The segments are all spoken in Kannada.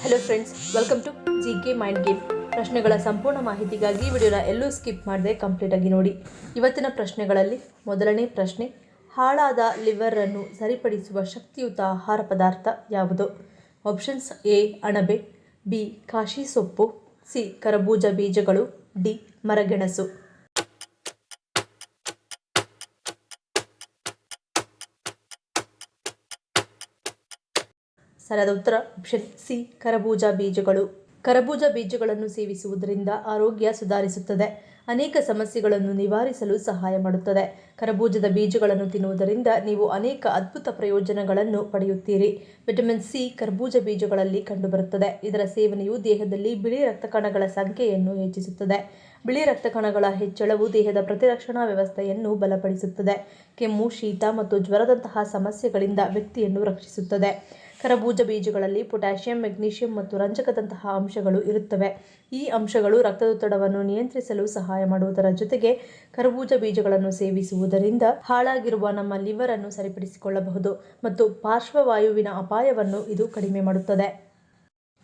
Hello friends, welcome to GK mind game. ಪ್ರಶ್ನೆಗಳ ಸಂಪೂರ್ಣ ಮಾಹಿತಿಗಾಗಿ ವಿಡಿಯೋನ ಎಲ್ಲೂ ಸ್ಕಿಪ್ ಮಾಡದೆ ಕಂಪ್ಲೀಟ್ ಆಗಿ ನೋಡಿ. ಇವತ್ತಿನ ಪ್ರಶ್ನೆಗಳಲ್ಲಿ ಮೊದಲನೇ ಪ್ರಶ್ನೆ, ಹಾಳಾದ ಲಿವರ್ ಅನ್ನು ಸರಿಪಡಿಸುವ ಶಕ್ತಿಯುತ ಆಹಾರ ಪದಾರ್ಥ ಯಾವುದು? ಆಪ್ಷನ್ಸ್: ಎ ಅಣಬೆ, ಬಿ ಕಾಶಿ ಸೊಪ್ಪು, ಸಿ ಕರಬೂಜ ಬೀಜಗಳು, ಡಿ ಮರಗೆಣಸು. ಸರಿಯಾದ ಉತ್ತರ ಆಪ್ಷನ್ ಸಿ ಕರಬೂಜ ಬೀಜಗಳು. ಕರಬೂಜ ಬೀಜಗಳನ್ನು ಸೇವಿಸುವುದರಿಂದ ಆರೋಗ್ಯ ಸುಧಾರಿಸುತ್ತದೆ, ಅನೇಕ ಸಮಸ್ಯೆಗಳನ್ನು ನಿವಾರಿಸಲು ಸಹಾಯ ಮಾಡುತ್ತದೆ. ಕರಬೂಜದ ಬೀಜಗಳನ್ನು ತಿನ್ನುವುದರಿಂದ ನೀವು ಅನೇಕ ಅದ್ಭುತ ಪ್ರಯೋಜನಗಳನ್ನು ಪಡೆಯುತ್ತೀರಿ. ವಿಟಮಿನ್ ಸಿ ಕರಬೂಜ ಬೀಜಗಳಲ್ಲಿ ಕಂಡುಬರುತ್ತದೆ. ಇದರ ಸೇವನೆಯು ದೇಹದಲ್ಲಿ ಬಿಳಿ ರಕ್ತ ಕಣಗಳ ಸಂಖ್ಯೆಯನ್ನು ಹೆಚ್ಚಿಸುತ್ತದೆ. ಬಿಳಿ ರಕ್ತ ಕಣಗಳ ಹೆಚ್ಚಳವು ದೇಹದ ಪ್ರತಿರಕ್ಷಣಾ ವ್ಯವಸ್ಥೆಯನ್ನು ಬಲಪಡಿಸುತ್ತದೆ. ಕೆಮ್ಮು, ಶೀತ ಮತ್ತು ಜ್ವರದಂತಹ ಸಮಸ್ಯೆಗಳಿಂದ ವ್ಯಕ್ತಿಯನ್ನು ರಕ್ಷಿಸುತ್ತದೆ. ಕರಬೂಜ ಬೀಜಗಳಲ್ಲಿ ಪೊಟ್ಯಾಷಿಯಂ, ಮೆಗ್ನೀಷಿಯಂ ಮತ್ತು ರಂಜಕದಂತಹ ಅಂಶಗಳು ಇರುತ್ತವೆ. ಈ ಅಂಶಗಳು ರಕ್ತದೊತ್ತಡವನ್ನು ನಿಯಂತ್ರಿಸಲು ಸಹಾಯ ಮಾಡುವುದರ ಜೊತೆಗೆ ಕರಬೂಜ ಬೀಜಗಳನ್ನು ಸೇವಿಸುವುದರಿಂದ ಹಾಳಾಗಿರುವ ನಮ್ಮ ಲಿವರ್ ಅನ್ನು ಸರಿಪಡಿಸಿಕೊಳ್ಳಬಹುದು ಮತ್ತು ಪಾರ್ಶ್ವವಾಯುವಿನ ಅಪಾಯವನ್ನು ಇದು ಕಡಿಮೆ ಮಾಡುತ್ತದೆ.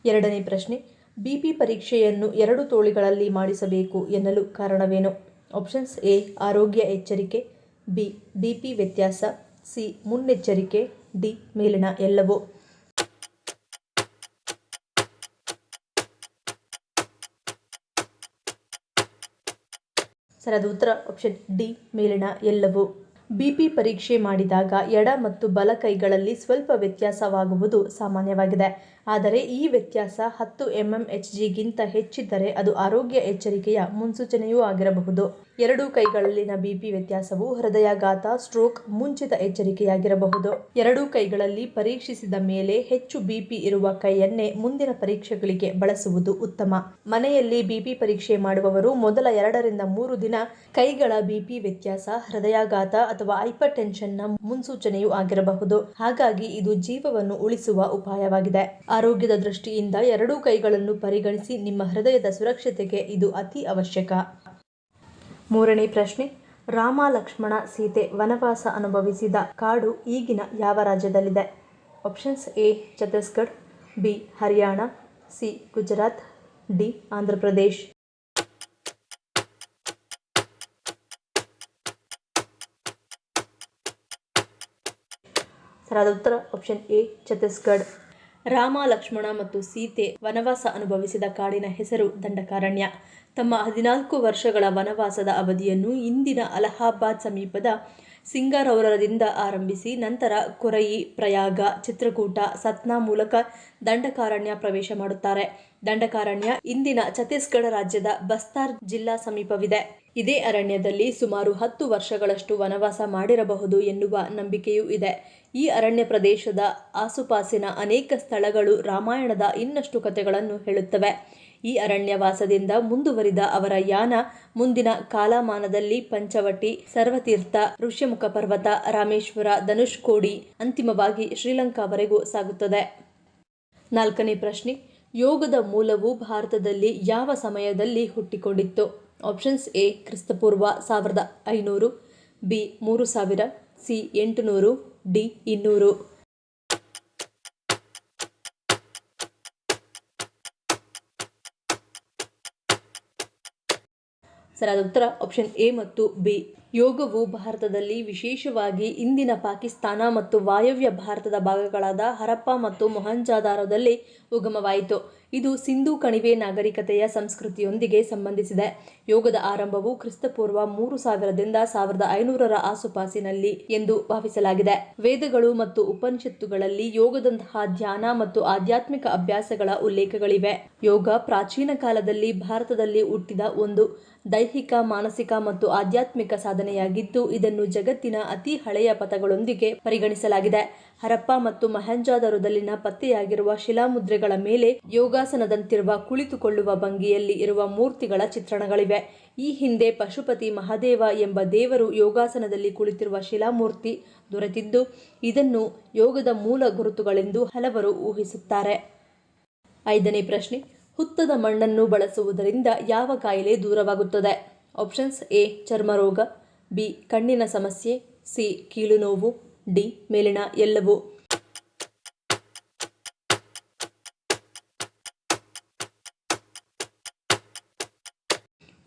ಎರಡನೇ ಪ್ರಶ್ನೆ, ಬಿಪಿ ಪರೀಕ್ಷೆಯನ್ನು 2 ತೋಳಿಗಳಲ್ಲಿ ಮಾಡಿಸಬೇಕು ಎನ್ನಲು ಕಾರಣವೇನು? ಆಪ್ಷನ್ಸ್: ಎ ಆರೋಗ್ಯ ಎಚ್ಚರಿಕೆ, ಬಿ ಬಿಪಿ ವ್ಯತ್ಯಾಸ, ಸಿ ಮುನ್ನೆಚ್ಚರಿಕೆ, ಡಿ ಮೇಲಿನ ಎಲ್ಲವೂ. ಸರಿಯಾದ ಉತ್ತರ ಆಪ್ಷನ್ ಡಿ ಮೇಲಿನ ಎಲ್ಲವೂ. ಬಿಪಿ ಪರೀಕ್ಷೆ ಮಾಡಿದಾಗ ಎಡ ಮತ್ತು ಬಲ ಕೈಗಳಲ್ಲಿ ಸ್ವಲ್ಪ ವ್ಯತ್ಯಾಸವಾಗುವುದು ಸಾಮಾನ್ಯವಾಗಿದೆ. ಆದರೆ ಈ ವ್ಯತ್ಯಾಸ 10 mmHg ಹೆಚ್ಚಿದ್ದರೆ ಅದು ಆರೋಗ್ಯ ಎಚ್ಚರಿಕೆಯ ಮುನ್ಸೂಚನೆಯೂ ಆಗಿರಬಹುದು. ಎರಡೂ ಕೈಗಳಲ್ಲಿನ ಬಿಪಿ ವ್ಯತ್ಯಾಸವು ಹೃದಯಾಘಾತ, ಸ್ಟ್ರೋಕ್ ಮುಂಚಿತ ಎಚ್ಚರಿಕೆಯಾಗಿರಬಹುದು. ಎರಡೂ ಕೈಗಳಲ್ಲಿ ಪರೀಕ್ಷಿಸಿದ ಮೇಲೆ ಹೆಚ್ಚು ಬಿಪಿ ಇರುವ ಕೈಯನ್ನೇ ಮುಂದಿನ ಪರೀಕ್ಷೆಗಳಿಗೆ ಬಳಸುವುದು ಉತ್ತಮ. ಮನೆಯಲ್ಲಿ ಬಿಪಿ ಪರೀಕ್ಷೆ ಮಾಡುವವರು ಮೊದಲ 2 ರಿಂದ 3 ದಿನ ಕೈಗಳ ಬಿಪಿ ವ್ಯತ್ಯಾಸ ಹೃದಯಾಘಾತ ಅಥವಾ ಹೈಪರ್ಟೆನ್ಷನ್ನ ಮುನ್ಸೂಚನೆಯೂ ಆಗಿರಬಹುದು. ಹಾಗಾಗಿ ಇದು ಜೀವವನ್ನು ಉಳಿಸುವ ಉಪಾಯವಾಗಿದೆ. ಆರೋಗ್ಯದ ದೃಷ್ಟಿಯಿಂದ ಎರಡೂ ಕೈಗಳನ್ನು ಪರಿಗಣಿಸಿ. ನಿಮ್ಮ ಹೃದಯದ ಸುರಕ್ಷತೆಗೆ ಇದು ಅತಿ ಅವಶ್ಯಕ. ಮೂರನೇ ಪ್ರಶ್ನೆ, ರಾಮ, ಲಕ್ಷ್ಮಣ, ಸೀತೆ ವನವಾಸ ಅನುಭವಿಸಿದ ಕಾಡು ಈಗಿನ ಯಾವ ರಾಜ್ಯದಲ್ಲಿದೆ? Options: A Chhattisgarh, B Haryana, C Gujarat, D Andhra Pradesh. ಸರಿಯಾದ ಉತ್ತರ ಆಪ್ಷನ್ ಎ ಛತ್ತೀಸ್ಗಢ. ರಾಮ, ಲಕ್ಷ್ಮಣ ಮತ್ತು ಸೀತೆ ವನವಾಸ ಅನುಭವಿಸಿದ ಕಾಡಿನ ಹೆಸರು ದಂಡಕಾರಣ್ಯ. ತಮ್ಮ 14 ವರ್ಷಗಳ ವನವಾಸದ ಅವಧಿಯನ್ನು ಇಂದಿನ ಅಲಹಾಬಾದ್ ಸಮೀಪದ ಸಿಂಗರೌರದಿಂದ ಆರಂಭಿಸಿ ನಂತರ ಕೊರಯಿ, ಪ್ರಯಾಗ, ಚಿತ್ರಕೂಟ, ಸತ್ನಾ ಮೂಲಕ ದಂಡಕಾರಣ್ಯ ಪ್ರವೇಶ ಮಾಡುತ್ತಾರೆ. ದಂಡಕಾರಣ್ಯ ಇಂದಿನ ಛತ್ತೀಸ್ಗಢ ರಾಜ್ಯದ ಬಸ್ತಾರ್ ಜಿಲ್ಲಾ ಸಮೀಪವಿದೆ. ಇದೇ ಅರಣ್ಯದಲ್ಲಿ ಸುಮಾರು 10 ವರ್ಷಗಳಷ್ಟು ವನವಾಸ ಮಾಡಿರಬಹುದು ಎನ್ನುವ ನಂಬಿಕೆಯೂ ಇದೆ. ಈ ಅರಣ್ಯ ಪ್ರದೇಶದ ಆಸುಪಾಸಿನ ಅನೇಕ ಸ್ಥಳಗಳು ರಾಮಾಯಣದ ಇನ್ನಷ್ಟು ಕಥೆಗಳನ್ನು ಹೇಳುತ್ತವೆ. ಈ ಅರಣ್ಯವಾಸದಿಂದ ಮುಂದುವರಿದ ಅವರ ಯಾನ ಮುಂದಿನ ಕಾಲಮಾನದಲ್ಲಿ ಪಂಚವಟಿ, ಸರ್ವತೀರ್ಥ, ಋಷ್ಯಮುಖ ಪರ್ವತ, ರಾಮೇಶ್ವರ, ಧನುಷ್ಕೋಡಿ, ಅಂತಿಮವಾಗಿ ಶ್ರೀಲಂಕಾವರೆಗೂ ಸಾಗುತ್ತದೆ. ನಾಲ್ಕನೇ ಪ್ರಶ್ನೆ, ಯೋಗದ ಮೂಲವು ಭಾರತದಲ್ಲಿ ಯಾವ ಸಮಯದಲ್ಲಿ ಹುಟ್ಟಿಕೊಂಡಿತ್ತು? ಆಪ್ಷನ್ಸ್: ಎ ಕ್ರಿಸ್ತಪೂರ್ವ 1500, ಬಿ 3000, ಸಿ 800, ಡಿ 200. ಸರಿಯಾದ ಉತ್ತರ ಆಪ್ಷನ್ ಎ ಮತ್ತು ಬಿ. ಯೋಗವು ಭಾರತದಲ್ಲಿ, ವಿಶೇಷವಾಗಿ ಇಂದಿನ ಪಾಕಿಸ್ತಾನ ಮತ್ತು ವಾಯವ್ಯ ಭಾರತದ ಭಾಗಗಳಾದ ಹರಪ್ಪ ಮತ್ತು ಮೊಹಂಜದಾರೊದಲ್ಲಿ ಉಗಮವಾಯಿತು. ಇದು ಸಿಂಧೂ ಕಣಿವೆ ನಾಗರಿಕತೆಯ ಸಂಸ್ಕೃತಿಯೊಂದಿಗೆ ಸಂಬಂಧಿಸಿದೆ. ಯೋಗದ ಆರಂಭವು ಕ್ರಿಸ್ತಪೂರ್ವ 3000ದಿಂದ 1500ರ ಆಸುಪಾಸಿನಲ್ಲಿ ಎಂದು ಭಾವಿಸಲಾಗಿದೆ. ವೇದಗಳು ಮತ್ತು ಉಪನಿಷತ್ತುಗಳಲ್ಲಿ ಯೋಗದಂತಹ ಧ್ಯಾನ ಮತ್ತು ಆಧ್ಯಾತ್ಮಿಕ ಅಭ್ಯಾಸಗಳ ಉಲ್ಲೇಖಗಳಿವೆ. ಯೋಗ ಪ್ರಾಚೀನ ಕಾಲದಲ್ಲಿ ಭಾರತದಲ್ಲಿ ಹುಟ್ಟಿದ ಒಂದು ದೈಹಿಕ, ಮಾನಸಿಕ ಮತ್ತು ಆಧ್ಯಾತ್ಮಿಕ ಸಾಧನೆಯಾಗಿದ್ದು, ಇದನ್ನು ಜಗತ್ತಿನ ಅತಿ ಹಳೆಯ ಪಥಗಳೊಂದಿಗೆ ಪರಿಗಣಿಸಲಾಗಿದೆ. ಹರಪ್ಪ ಮತ್ತು ಮೊಹಂಜದಾರೊದಲ್ಲಿನ ಪತ್ತೆಯಾಗಿರುವ ಶಿಲಾಮುದ್ರೆಗಳ ಮೇಲೆ ಯೋಗಾಸನದಂತಿರುವ ಕುಳಿತುಕೊಳ್ಳುವ ಭಂಗಿಯಲ್ಲಿ ಇರುವ ಮೂರ್ತಿಗಳ ಚಿತ್ರಣಗಳಿವೆ. ಈ ಹಿಂದೆ ಪಶುಪತಿ ಮಹಾದೇವ ಎಂಬ ದೇವರು ಯೋಗಾಸನದಲ್ಲಿ ಕುಳಿತಿರುವ ಶಿಲಾಮೂರ್ತಿ ದೊರೆತಿದ್ದು, ಇದನ್ನು ಯೋಗದ ಮೂಲ ಗುರುತುಗಳೆಂದು ಹಲವರು ಊಹಿಸುತ್ತಾರೆ. ಐದನೇ ಪ್ರಶ್ನೆ, ಹುತ್ತದ ಮಣ್ಣನ್ನು ಬಳಸುವುದರಿಂದ ಯಾವ ಕಾಯಿಲೆ ದೂರವಾಗುತ್ತದೆ? ಆಪ್ಷನ್ಸ್: ಎ ಚರ್ಮರೋಗ, ಬಿ ಕಣ್ಣಿನ ಸಮಸ್ಯೆ, ಸಿ ಕೀಲು ನೋವು, ಡಿ ಮೇಲಿನ ಎಲ್ಲವೂ.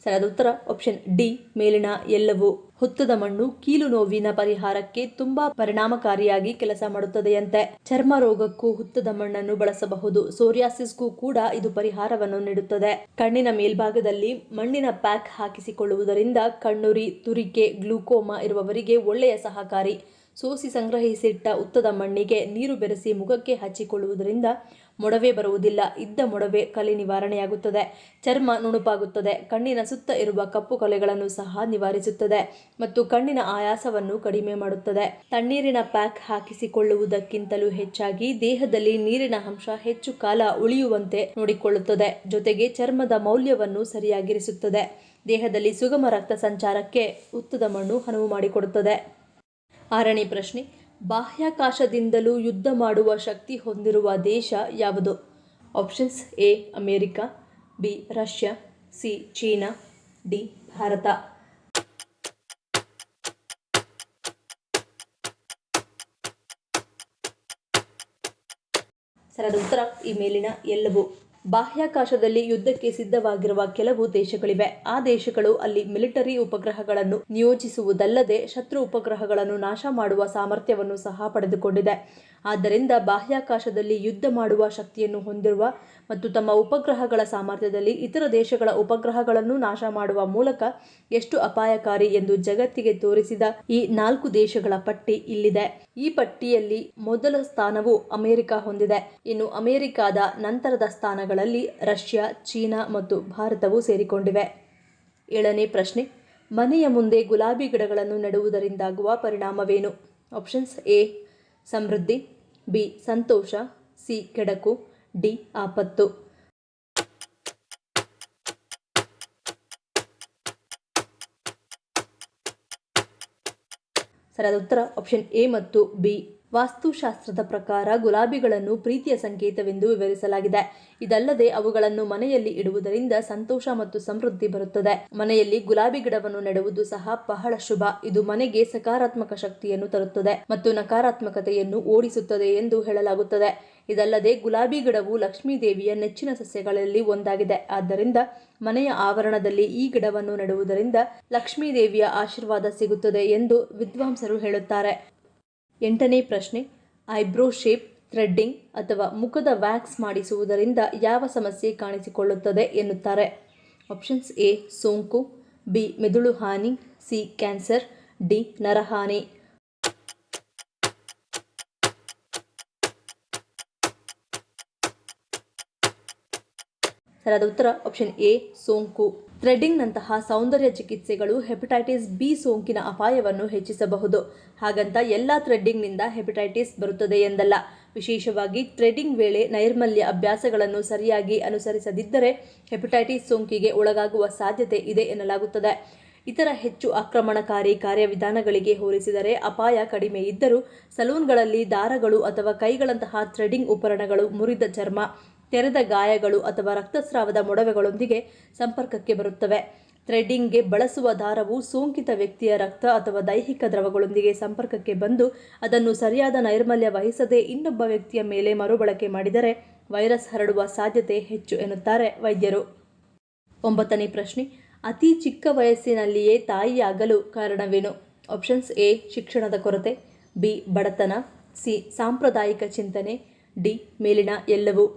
ಸರಿಯಾದ ಉತ್ತರ ಆಪ್ಷನ್ ಡಿ ಮೇಲಿನ ಎಲ್ಲವೂ. ಹುತ್ತದ ಮಣ್ಣು ಕೀಲು ನೋವಿನ ಪರಿಹಾರಕ್ಕೆ ತುಂಬಾ ಪರಿಣಾಮಕಾರಿಯಾಗಿ ಕೆಲಸ ಮಾಡುತ್ತದೆಯಂತೆ. ಚರ್ಮ ರೋಗಕ್ಕೂ ಹುತ್ತದ ಮಣ್ಣನ್ನು ಬಳಸಬಹುದು. ಸೋರಿಯಾಸಿಸ್ಗೂ ಕೂಡ ಇದು ಪರಿಹಾರವನ್ನು ನೀಡುತ್ತದೆ. ಕಣ್ಣಿನ ಮೇಲ್ಭಾಗದಲ್ಲಿ ಮಣ್ಣಿನ ಪ್ಯಾಕ್ ಹಾಕಿಸಿಕೊಳ್ಳುವುದರಿಂದ ಕಣ್ಣುರಿ, ತುರಿಕೆ, ಗ್ಲೂಕೋಮಾ ಇರುವವರಿಗೆ ಒಳ್ಳೆಯ ಸಹಕಾರಿ. ಸೋಸಿ ಸಂಗ್ರಹಿಸಿಟ್ಟ ಹುತ್ತದ ಮಣ್ಣಿಗೆ ನೀರು ಬೆರೆಸಿ ಮುಖಕ್ಕೆ ಹಚ್ಚಿಕೊಳ್ಳುವುದರಿಂದ ಮೊಡವೆ ಬರುವುದಿಲ್ಲ. ಇದ್ದ ಮೊಡವೆ ಕಲೆ ನಿವಾರಣೆಯಾಗುತ್ತದೆ. ಚರ್ಮ ನುಣುಪಾಗುತ್ತದೆ. ಕಣ್ಣಿನ ಸುತ್ತ ಇರುವ ಕಪ್ಪು ಕಲೆಗಳನ್ನು ಸಹ ನಿವಾರಿಸುತ್ತದೆ ಮತ್ತು ಕಣ್ಣಿನ ಆಯಾಸವನ್ನು ಕಡಿಮೆ ಮಾಡುತ್ತದೆ. ತಣ್ಣೀರಿನ ಪ್ಯಾಕ್ ಹಾಕಿಸಿಕೊಳ್ಳುವುದಕ್ಕಿಂತಲೂ ಹೆಚ್ಚಾಗಿ ದೇಹದಲ್ಲಿ ನೀರಿನ ಅಂಶ ಹೆಚ್ಚು ಕಾಲ ಉಳಿಯುವಂತೆ ನೋಡಿಕೊಳ್ಳುತ್ತದೆ. ಜೊತೆಗೆ ಚರ್ಮದ ಮೌಲ್ಯವನ್ನು ಸರಿಯಾಗಿರಿಸುತ್ತದೆ. ದೇಹದಲ್ಲಿ ಸುಗಮ ರಕ್ತ ಸಂಚಾರಕ್ಕೆ ಹುತ್ತದ ಮಣ್ಣು ಅನುವು ಮಾಡಿಕೊಡುತ್ತದೆ. 6ನೇ ಪ್ರಶ್ನೆ, ಬಾಹ್ಯಾಕಾಶದಿಂದಲೂ ಯುದ್ಧ ಮಾಡುವ ಶಕ್ತಿ ಹೊಂದಿರುವ ದೇಶ ಯಾವುದು? Options A America, B Russia, C China, D Bharat. ಸರಿಯಾದ ಉತ್ತರ ಈ ಮೇಲಿನ ಎಲ್ಲವೂ. ಬಾಹ್ಯಾಕಾಶದಲ್ಲಿ ಯುದ್ಧಕ್ಕೆ ಸಿದ್ಧವಾಗಿರುವ ಕೆಲವು ದೇಶಗಳಿವೆ. ಆ ದೇಶಗಳು ಅಲ್ಲಿ ಮಿಲಿಟರಿ ಉಪಗ್ರಹಗಳನ್ನು ನಿಯೋಜಿಸುವುದಲ್ಲದೆ ಶತ್ರು ಉಪಗ್ರಹಗಳನ್ನು ನಾಶ ಮಾಡುವ ಸಾಮರ್ಥ್ಯವನ್ನು ಸಹ ಪಡೆದುಕೊಂಡಿದೆ. ಆದ್ದರಿಂದ ಬಾಹ್ಯಾಕಾಶದಲ್ಲಿ ಯುದ್ಧ ಮಾಡುವ ಶಕ್ತಿಯನ್ನು ಹೊಂದಿರುವ ಮತ್ತು ತಮ್ಮ ಉಪಗ್ರಹಗಳ ಸಾಮರ್ಥ್ಯದಲ್ಲಿ ಇತರ ದೇಶಗಳ ಉಪಗ್ರಹಗಳನ್ನು ನಾಶ ಮಾಡುವ ಮೂಲಕ ಎಷ್ಟು ಅಪಾಯಕಾರಿ ಎಂದು ಜಗತ್ತಿಗೆ ತೋರಿಸಿದ ಈ 4 ದೇಶಗಳ ಪಟ್ಟಿ ಇಲ್ಲಿದೆ. ಈ ಪಟ್ಟಿಯಲ್ಲಿ ಮೊದಲ ಸ್ಥಾನವು ಅಮೆರಿಕ ಹೊಂದಿದೆ. ಇನ್ನು ಅಮೆರಿಕಾದ ನಂತರದ ಸ್ಥಾನಗಳಲ್ಲಿ ರಷ್ಯಾ, ಚೀನಾ ಮತ್ತು ಭಾರತವು ಸೇರಿಕೊಂಡಿವೆ. 7ನೇ ಪ್ರಶ್ನೆ, ಮನೆಯ ಮುಂದೆ ಗುಲಾಬಿ ಗಿಡಗಳನ್ನು ನೆಡುವುದರಿಂದಾಗುವ ಪರಿಣಾಮವೇನು? ಆಪ್ಷನ್ಸ್ ಎ ಸಮೃದ್ಧಿ, ಬಿ ಸಂತೋಷ, ಸಿ ಕೆಡಕು, ಡಿ ಆಪತ್ತು. ಸರಿಯಾದ ಉತ್ತರ ಆಪ್ಷನ್ ಎ ಮತ್ತು ಬಿ. ವಾಸ್ತುಶಾಸ್ತ್ರದ ಪ್ರಕಾರ ಗುಲಾಬಿಗಳನ್ನು ಪ್ರೀತಿಯ ಸಂಕೇತವೆಂದು ವಿವರಿಸಲಾಗಿದೆ. ಇದಲ್ಲದೆ ಅವುಗಳನ್ನು ಮನೆಯಲ್ಲಿ ಇಡುವುದರಿಂದ ಸಂತೋಷ ಮತ್ತು ಸಮೃದ್ಧಿ ಬರುತ್ತದೆ. ಮನೆಯಲ್ಲಿ ಗುಲಾಬಿ ಗಿಡವನ್ನು ನೆಡುವುದು ಸಹ ಬಹಳ ಶುಭ. ಇದು ಮನೆಗೆ ಸಕಾರಾತ್ಮಕ ಶಕ್ತಿಯನ್ನು ತರುತ್ತದೆ ಮತ್ತು ನಕಾರಾತ್ಮಕತೆಯನ್ನು ಓಡಿಸುತ್ತದೆ ಎಂದು ಹೇಳಲಾಗುತ್ತದೆ. ಇದಲ್ಲದೆ ಗುಲಾಬಿ ಗಿಡವು ಲಕ್ಷ್ಮೀ ದೇವಿಯ ನೆಚ್ಚಿನ ಸಸ್ಯಗಳಲ್ಲಿ ಒಂದಾಗಿದೆ. ಆದ್ದರಿಂದ ಮನೆಯ ಆವರಣದಲ್ಲಿ ಈ ಗಿಡವನ್ನು ನೆಡುವುದರಿಂದ ಲಕ್ಷ್ಮೀ ದೇವಿಯ ಆಶೀರ್ವಾದ ಸಿಗುತ್ತದೆ ಎಂದು ವಿದ್ವಾಂಸರು ಹೇಳುತ್ತಾರೆ. 8ನೇ ಪ್ರಶ್ನೆ, ಐಬ್ರೋ ಶೇಪ್, ಥ್ರೆಡ್ಡಿಂಗ್ ಅಥವಾ ಮುಖದ ವ್ಯಾಕ್ಸ್ ಮಾಡಿಸುವುದರಿಂದ ಯಾವ ಸಮಸ್ಯೆ ಕಾಣಿಸಿಕೊಳ್ಳುತ್ತದೆ ಎನ್ನುತ್ತಾರೆ? ಆಪ್ಷನ್ಸ್ ಎ ಸೋಂಕು, ಬಿ ಮೆದುಳು ಹಾನಿ, ಸಿ ಕ್ಯಾನ್ಸರ್, ಡಿ ನರಹಾನಿ. ಸರಿಯಾದ ಉತ್ತರ ಆಪ್ಷನ್ ಎ ಸೋಂಕು. ಥ್ರೆಡ್ಡಿಂಗ್ನಂತಹ ಸೌಂದರ್ಯ ಚಿಕಿತ್ಸೆಗಳು ಹೆಪಟೈಟಿಸ್ ಬಿ ಸೋಂಕಿನ ಅಪಾಯವನ್ನು ಹೆಚ್ಚಿಸಬಹುದು. ಹಾಗಂತ ಎಲ್ಲ ಥ್ರೆಡ್ಡಿಂಗ್ನಿಂದ ಹೆಪಟೈಟಿಸ್ ಬರುತ್ತದೆ ಎಂದಲ್ಲ. ವಿಶೇಷವಾಗಿ ಥ್ರೆಡ್ಡಿಂಗ್ ವೇಳೆ ನೈರ್ಮಲ್ಯ ಅಭ್ಯಾಸಗಳನ್ನು ಸರಿಯಾಗಿ ಅನುಸರಿಸದಿದ್ದರೆ ಹೆಪಟೈಟಿಸ್ ಸೋಂಕಿಗೆ ಒಳಗಾಗುವ ಸಾಧ್ಯತೆ ಇದೆ ಎನ್ನಲಾಗುತ್ತದೆ. ಇತರ ಹೆಚ್ಚು ಆಕ್ರಮಣಕಾರಿ ಕಾರ್ಯವಿಧಾನಗಳಿಗೆ ಹೋಲಿಸಿದರೆ ಅಪಾಯ ಕಡಿಮೆ ಇದ್ದರೂ ಸಲೂನ್ಗಳಲ್ಲಿ ದಾರಗಳು ಅಥವಾ ಕೈಗಳಂತಹ ಥ್ರೆಡ್ಡಿಂಗ್ ಉಪಕರಣಗಳು ಮುರಿದ ಚರ್ಮ, ತೆರೆದ ಗಾಯಗಳು ಅಥವಾ ರಕ್ತಸ್ರಾವದ ಮೊಡವೆಗಳೊಂದಿಗೆ ಸಂಪರ್ಕಕ್ಕೆ ಬರುತ್ತವೆ. ಥ್ರೆಡ್ಡಿಂಗ್ಗೆ ಬಳಸುವ ದಾರವು ಸೋಂಕಿತ ವ್ಯಕ್ತಿಯ ರಕ್ತ ಅಥವಾ ದೈಹಿಕ ದ್ರವಗಳೊಂದಿಗೆ ಸಂಪರ್ಕಕ್ಕೆ ಬಂದು ಅದನ್ನು ಸರಿಯಾದ ನೈರ್ಮಲ್ಯ ವಹಿಸದೆ ಇನ್ನೊಬ್ಬ ವ್ಯಕ್ತಿಯ ಮೇಲೆ ಮರುಬಳಕೆ ಮಾಡಿದರೆ ವೈರಸ್ ಹರಡುವ ಸಾಧ್ಯತೆ ಹೆಚ್ಚು ಎನ್ನುತ್ತಾರೆ ವೈದ್ಯರು. 9ನೇ ಪ್ರಶ್ನೆ, ಅತಿ ಚಿಕ್ಕ ವಯಸ್ಸಿನಲ್ಲಿಯೇ ತಾಯಿಯಾಗಲು ಕಾರಣವೇನು? ಆಪ್ಷನ್ಸ್ ಎ ಶಿಕ್ಷಣದ ಕೊರತೆ, ಬಿ ಬಡತನ, ಸಿ ಸಾಂಪ್ರದಾಯಿಕ ಚಿಂತನೆ, ಡಿ ಮೇಲಿನ ಎಲ್ಲವೂ.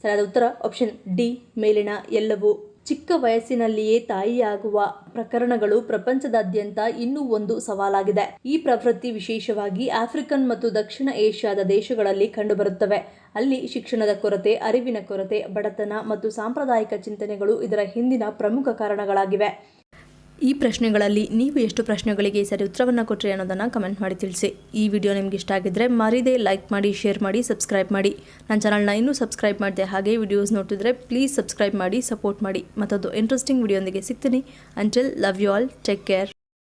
ಸರಿಯಾದ ಉತ್ತರ ಆಪ್ಷನ್ ಡಿ ಮೇಲಿನ ಎಲ್ಲವೂ. ಚಿಕ್ಕ ವಯಸ್ಸಿನಲ್ಲಿಯೇ ತಾಯಿಯಾಗುವ ಪ್ರಕರಣಗಳು ಪ್ರಪಂಚದಾದ್ಯಂತ ಇನ್ನೂ ಒಂದು ಸವಾಲಾಗಿದೆ. ಈ ಪ್ರವೃತ್ತಿ ವಿಶೇಷವಾಗಿ ಆಫ್ರಿಕನ್ ಮತ್ತು ದಕ್ಷಿಣ ಏಷ್ಯಾದ ದೇಶಗಳಲ್ಲಿ ಕಂಡುಬರುತ್ತವೆ. ಅಲ್ಲಿ ಶಿಕ್ಷಣದ ಕೊರತೆ, ಅರಿವಿನ ಕೊರತೆ, ಬಡತನ ಮತ್ತು ಸಾಂಪ್ರದಾಯಿಕ ಚಿಂತನೆಗಳು ಇದರ ಹಿಂದಿನ ಪ್ರಮುಖ ಕಾರಣಗಳಾಗಿವೆ. ಈ ಪ್ರಶ್ನೆಗಳಲ್ಲಿ ನೀವು ಎಷ್ಟು ಪ್ರಶ್ನೆಗಳಿಗೆ ಸರಿ ಉತ್ತರವನ್ನು ಕೊಟ್ಟರೆ ಅನ್ನೋದನ್ನು ಕಮೆಂಟ್ ಮಾಡಿ ತಿಳಿಸಿ. ಈ ವಿಡಿಯೋ ನಿಮ್ಗೆ ಇಷ್ಟ ಆಗಿದ್ದರೆ ಮರೀದೆ ಲೈಕ್ ಮಾಡಿ, ಶೇರ್ ಮಾಡಿ, ಸಬ್ಸ್ಕ್ರೈಬ್ ಮಾಡಿ. ನನ್ನ ಚಾನಲ್ನ ಇನ್ನೂ ಸಬ್ಸ್ಕ್ರೈಬ್ ಮಾಡಿದೆ ಹಾಗೆ ವಿಡಿಯೋಸ್ ನೋಡ್ತಿದ್ರೆ ಪ್ಲೀಸ್ ಸಬ್ಸ್ಕ್ರೈಬ್ ಮಾಡಿ, ಸಪೋರ್ಟ್ ಮಾಡಿ. ಮತ್ತೊಂದು ಇಂಟ್ರೆಸ್ಟಿಂಗ್ ವಿಡಿಯೋಂದಿಗೆ ಸಿಗ್ತೀನಿ. Until love you all, take care.